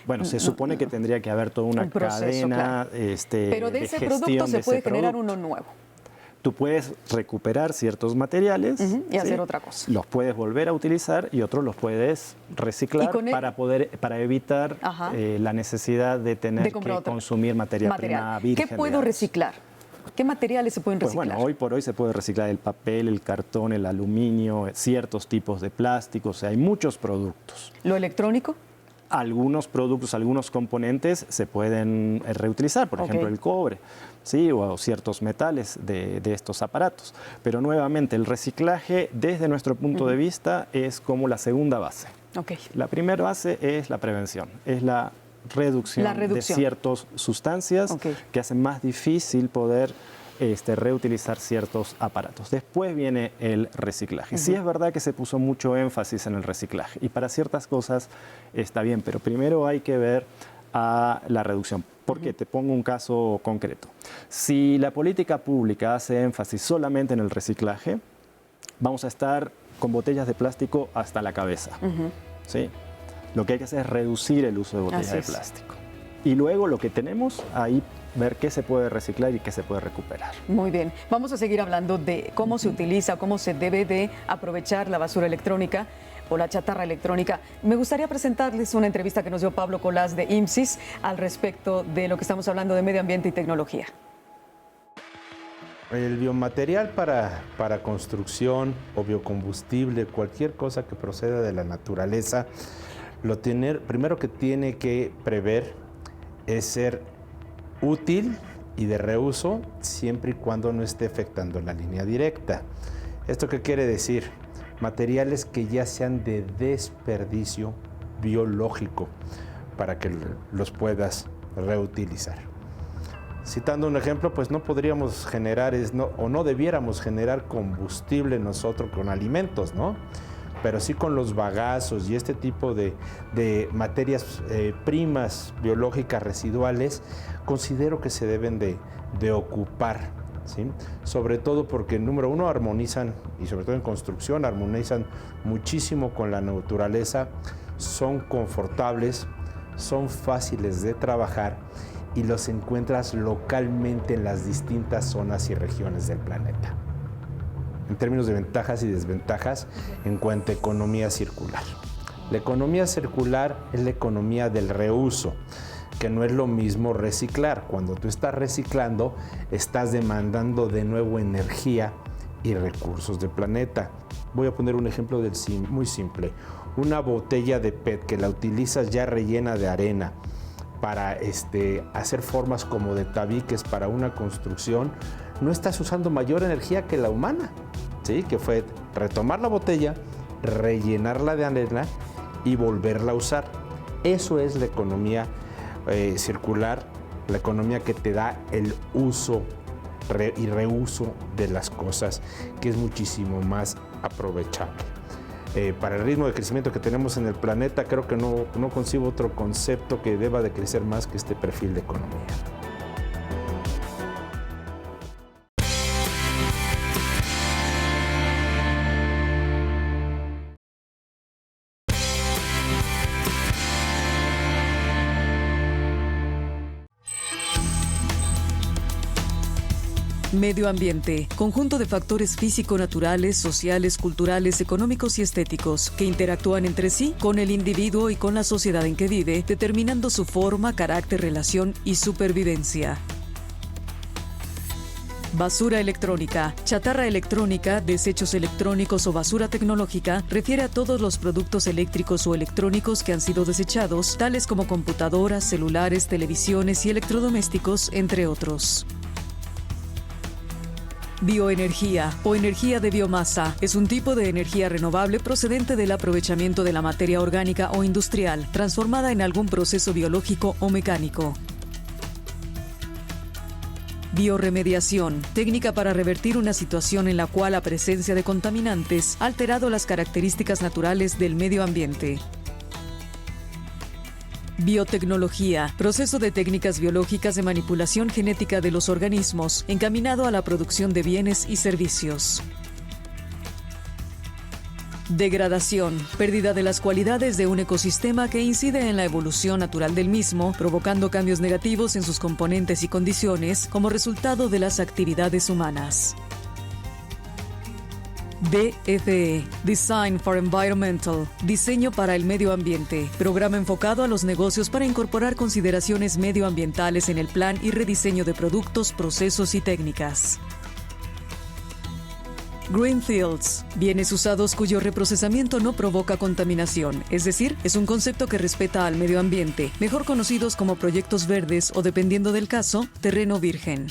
Speaker 5: Bueno, se supone que tendría que haber toda una cadena,
Speaker 1: claro, pero de ese producto se puede generar uno nuevo.
Speaker 5: Tú puedes recuperar ciertos materiales
Speaker 1: y hacer otra cosa.
Speaker 5: Los puedes volver a utilizar y otros los puedes reciclar para evitar la necesidad de tener que consumir materia prima virgen.
Speaker 1: ¿Qué puedo reciclar? ¿Qué materiales se pueden reciclar?
Speaker 5: Pues bueno, hoy por hoy se puede reciclar el papel, el cartón, el aluminio, ciertos tipos de plásticos, o sea, hay muchos productos.
Speaker 1: ¿Lo electrónico?
Speaker 5: Algunos productos, algunos componentes se pueden reutilizar, por ejemplo el cobre, ¿sí? O ciertos metales de estos aparatos. Pero nuevamente el reciclaje desde nuestro punto de vista es como la segunda base. La primera base es la prevención, es la reducción de ciertas sustancias que hacen más difícil poder reutilizar ciertos aparatos. Después viene el reciclaje. Sí es verdad que se puso mucho énfasis en el reciclaje y para ciertas cosas está bien, pero primero hay que ver a la reducción. ¿Por qué? Te pongo un caso concreto. Si la política pública hace énfasis solamente en el reciclaje, vamos a estar con botellas de plástico hasta la cabeza. ¿Sí? Lo que hay que hacer es reducir el uso de botellas de plástico. Y luego lo que tenemos ahí, ver qué se puede reciclar y qué se puede recuperar.
Speaker 1: Muy bien. Vamos a seguir hablando de cómo se utiliza, cómo se debe de aprovechar la basura electrónica o la chatarra electrónica. Me gustaría presentarles una entrevista que nos dio Pablo Colás de IMSIS al respecto de lo que estamos hablando de medio ambiente y tecnología.
Speaker 9: El biomaterial para construcción o biocombustible, cualquier cosa que proceda de la naturaleza, primero que tiene que prever es ser útil y de reuso siempre y cuando no esté afectando la línea directa. ¿Esto qué quiere decir? Materiales que ya sean de desperdicio biológico para que los puedas reutilizar. Citando un ejemplo, pues no podríamos generar o no debiéramos generar combustible nosotros con alimentos, ¿no? Pero sí con los bagazos y este tipo de materias primas biológicas residuales, considero que se deben de ocupar, ¿sí? Sobre todo porque, número uno, armonizan, y sobre todo en construcción, armonizan muchísimo con la naturaleza, son confortables, son fáciles de trabajar y los encuentras localmente en las distintas zonas y regiones del planeta. En términos de ventajas y desventajas, en cuanto a economía circular. La economía circular es la economía del reuso, que no es lo mismo reciclar. Cuando tú estás reciclando, estás demandando de nuevo energía y recursos del planeta. Voy a poner un ejemplo muy simple. Una botella de PET que la utilizas ya rellena de arena para hacer formas como de tabiques para una construcción, no estás usando mayor energía que la humana, ¿sí? Que fue retomar la botella, rellenarla de arena y volverla a usar. Eso es la economía circular, la economía que te da el uso y reuso de las cosas, que es muchísimo más aprovechable. Para el ritmo de crecimiento que tenemos en el planeta, creo que no concibo otro concepto que deba de crecer más que este perfil de economía.
Speaker 2: Medio ambiente, conjunto de factores físico-naturales, sociales, culturales, económicos y estéticos que interactúan entre sí con el individuo y con la sociedad en que vive, determinando su forma, carácter, relación y supervivencia. Basura electrónica, chatarra electrónica, desechos electrónicos o basura tecnológica refiere a todos los productos eléctricos o electrónicos que han sido desechados, tales como computadoras, celulares, televisiones y electrodomésticos, entre otros. Bioenergía o energía de biomasa es un tipo de energía renovable procedente del aprovechamiento de la materia orgánica o industrial, transformada en algún proceso biológico o mecánico. Bioremediación, técnica para revertir una situación en la cual la presencia de contaminantes ha alterado las características naturales del medio ambiente. Biotecnología, proceso de técnicas biológicas de manipulación genética de los organismos, encaminado a la producción de bienes y servicios. Degradación, pérdida de las cualidades de un ecosistema que incide en la evolución natural del mismo, provocando cambios negativos en sus componentes y condiciones como resultado de las actividades humanas. DFE, Design for Environmental, diseño para el medio ambiente, programa enfocado a los negocios para incorporar consideraciones medioambientales en el plan y rediseño de productos, procesos y técnicas. Greenfields, bienes usados cuyo reprocesamiento no provoca contaminación, es decir, es un concepto que respeta al medio ambiente, mejor conocidos como proyectos verdes o, dependiendo del caso, terreno virgen.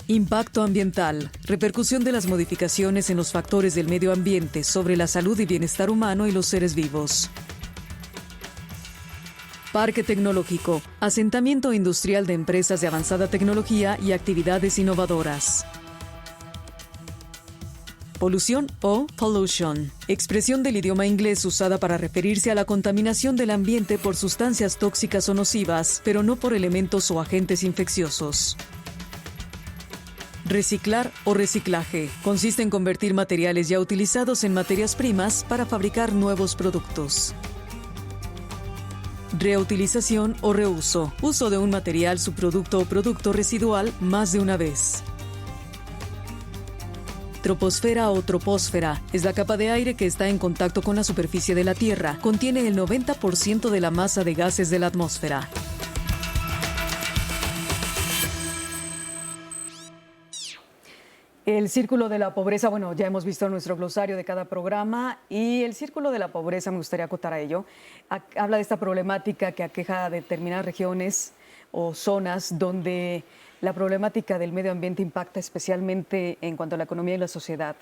Speaker 2: Impacto ambiental, repercusión de las modificaciones en los factores del medio ambiente sobre la salud y bienestar humano y los seres vivos. Parque tecnológico, asentamiento industrial de empresas de avanzada tecnología y actividades innovadoras. Polución o pollution, expresión del idioma inglés usada para referirse a la contaminación del ambiente por sustancias tóxicas o nocivas, pero no por elementos o agentes infecciosos. Reciclar o reciclaje, consiste en convertir materiales ya utilizados en materias primas para fabricar nuevos productos. Reutilización o reuso, uso de un material, subproducto o producto residual más de una vez. Troposfera o troposfera es la capa de aire que está en contacto con la superficie de la Tierra. Contiene el 90% de la masa de gases de la atmósfera.
Speaker 1: El círculo de la pobreza, bueno, ya hemos visto nuestro glosario de cada programa y el círculo de la pobreza, me gustaría acotar a ello, habla de esta problemática que aqueja a determinadas regiones o zonas donde la problemática del medio ambiente impacta especialmente en cuanto a la economía y la sociedad.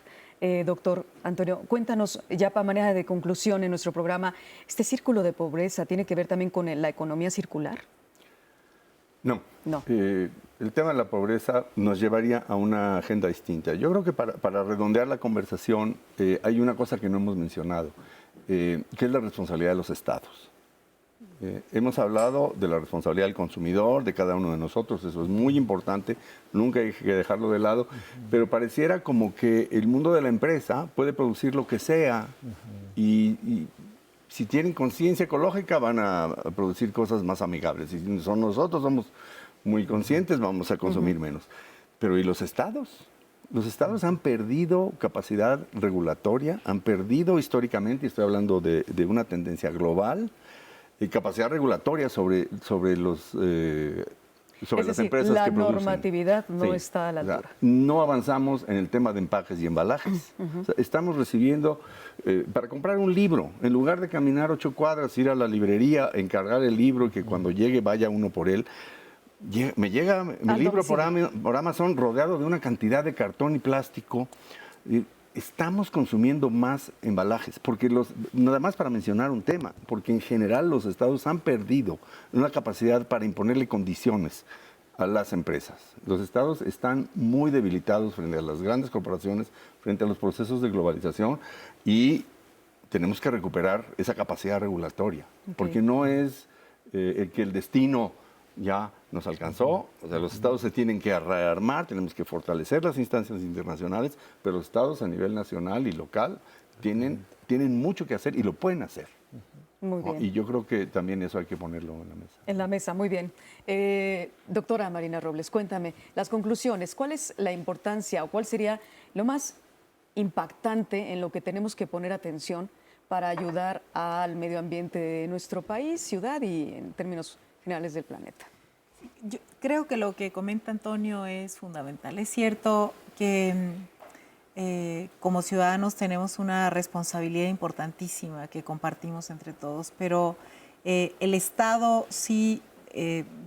Speaker 1: Doctor Antonio, cuéntanos ya para manera de conclusión en nuestro programa, ¿este círculo de pobreza tiene que ver también con la economía circular?
Speaker 4: No.
Speaker 1: No.
Speaker 4: El tema de la pobreza nos llevaría a una agenda distinta. Yo creo que para redondear la conversación hay una cosa que no hemos mencionado, que es la responsabilidad de los estados. Hemos hablado de la responsabilidad del consumidor, de cada uno de nosotros, eso es muy importante, nunca hay que dejarlo de lado, pero pareciera como que el mundo de la empresa puede producir lo que sea y si tienen conciencia ecológica van a producir cosas más amigables. Y si nosotros somos muy conscientes, vamos a consumir menos. Pero ¿y los estados? Los estados han perdido capacidad regulatoria, han perdido históricamente, y estoy hablando de una tendencia global, capacidad regulatoria sobre las empresas
Speaker 1: la
Speaker 4: que producen.
Speaker 1: normatividad no está a la altura.
Speaker 4: No avanzamos en el tema de empaques y embalajes. O sea, estamos recibiendo, para comprar un libro, en lugar de caminar 8 cuadras, ir a la librería, encargar el libro y que cuando llegue vaya uno por él, me llega mi libro por Amazon rodeado de una cantidad de cartón y plástico. Estamos consumiendo más embalajes, porque nada más para mencionar un tema, porque en general los estados han perdido una capacidad para imponerle condiciones a las empresas. Los estados están muy debilitados frente a las grandes corporaciones, frente a los procesos de globalización y tenemos que recuperar esa capacidad regulatoria, porque no es que el destino ya nos alcanzó, o sea, los estados se tienen que rearmar, tenemos que fortalecer las instancias internacionales, pero los estados a nivel nacional y local tienen mucho que hacer y lo pueden hacer.
Speaker 1: Muy bien.
Speaker 4: Y yo creo que también eso hay que ponerlo en la mesa.
Speaker 1: En la mesa, muy bien. Doctora Marina Robles, cuéntame, las conclusiones, ¿cuál es la importancia o cuál sería lo más impactante en lo que tenemos que poner atención para ayudar al medio ambiente de nuestro país, ciudad y en términos generales del planeta?
Speaker 3: Yo creo que lo que comenta Antonio es fundamental. Es cierto que como ciudadanos tenemos una responsabilidad importantísima que compartimos entre todos, pero el Estado sí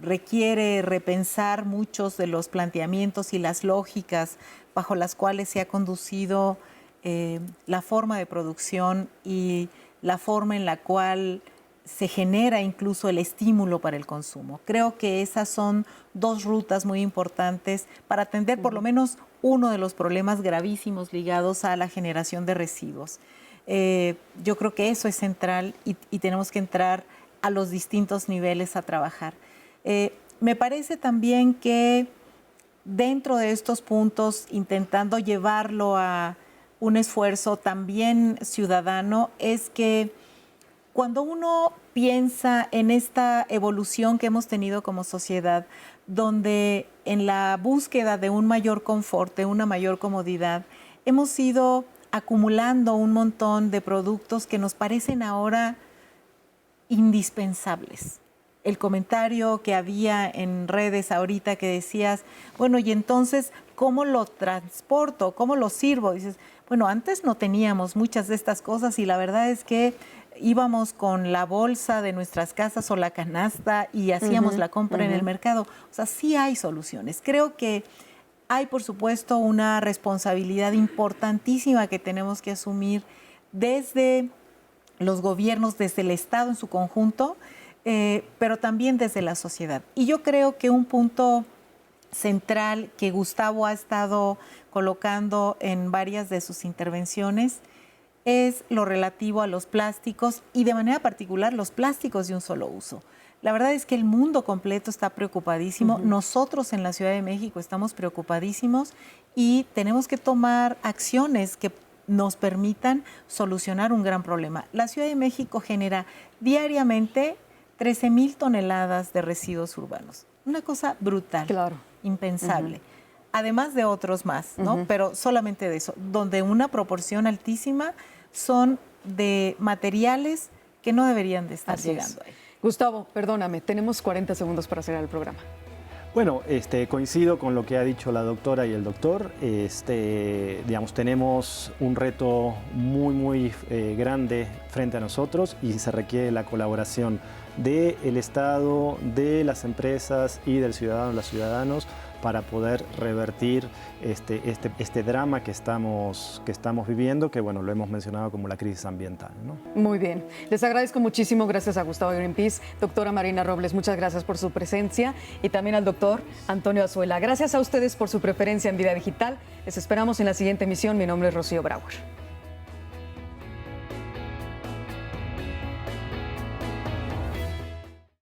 Speaker 3: requiere repensar muchos de los planteamientos y las lógicas bajo las cuales se ha conducido la forma de producción y la forma en la cual se genera incluso el estímulo para el consumo. Creo que esas son dos rutas muy importantes para atender por lo menos uno de los problemas gravísimos ligados a la generación de residuos. Yo creo que eso es central y tenemos que entrar a los distintos niveles a trabajar. Me parece también que dentro de estos puntos, intentando llevarlo a un esfuerzo también ciudadano, es que cuando uno piensa en esta evolución que hemos tenido como sociedad, donde en la búsqueda de un mayor confort, de una mayor comodidad, hemos ido acumulando un montón de productos que nos parecen ahora indispensables. El comentario que había en redes ahorita que decías, bueno, y entonces, ¿cómo lo transporto? ¿Cómo lo sirvo? Dices, bueno, antes no teníamos muchas de estas cosas y la verdad es que íbamos con la bolsa de nuestras casas o la canasta y hacíamos la compra en el mercado. O sea, sí hay soluciones. Creo que hay, por supuesto, una responsabilidad importantísima que tenemos que asumir desde los gobiernos, desde el Estado en su conjunto, pero también desde la sociedad. Y yo creo que un punto central que Gustavo ha estado colocando en varias de sus intervenciones es lo relativo a los plásticos y de manera particular los plásticos de un solo uso. La verdad es que el mundo completo está preocupadísimo. Nosotros en la Ciudad de México estamos preocupadísimos y tenemos que tomar acciones que nos permitan solucionar un gran problema. La Ciudad de México genera diariamente 13,000 toneladas de residuos urbanos. Una cosa brutal, impensable. Además de otros más, ¿no? Pero solamente de eso, donde una proporción altísima son de materiales que no deberían de estar llegando ahí.
Speaker 1: Gustavo, perdóname, tenemos 40 segundos para cerrar el programa.
Speaker 5: Bueno, coincido con lo que ha dicho la doctora y el doctor. Digamos, tenemos un reto muy grande frente a nosotros y se requiere la colaboración del Estado, de las empresas y del ciudadano, los ciudadanos, para poder revertir este drama que estamos viviendo, que bueno, lo hemos mencionado como la crisis ambiental, ¿no?
Speaker 1: Muy bien. Les agradezco muchísimo, gracias a Gustavo de Greenpeace, doctora Marina Robles, muchas gracias por su presencia, y también al doctor Antonio Azuela. Gracias a ustedes por su preferencia en Vida Digital. Les esperamos en la siguiente emisión. Mi nombre es Rocío Brauer.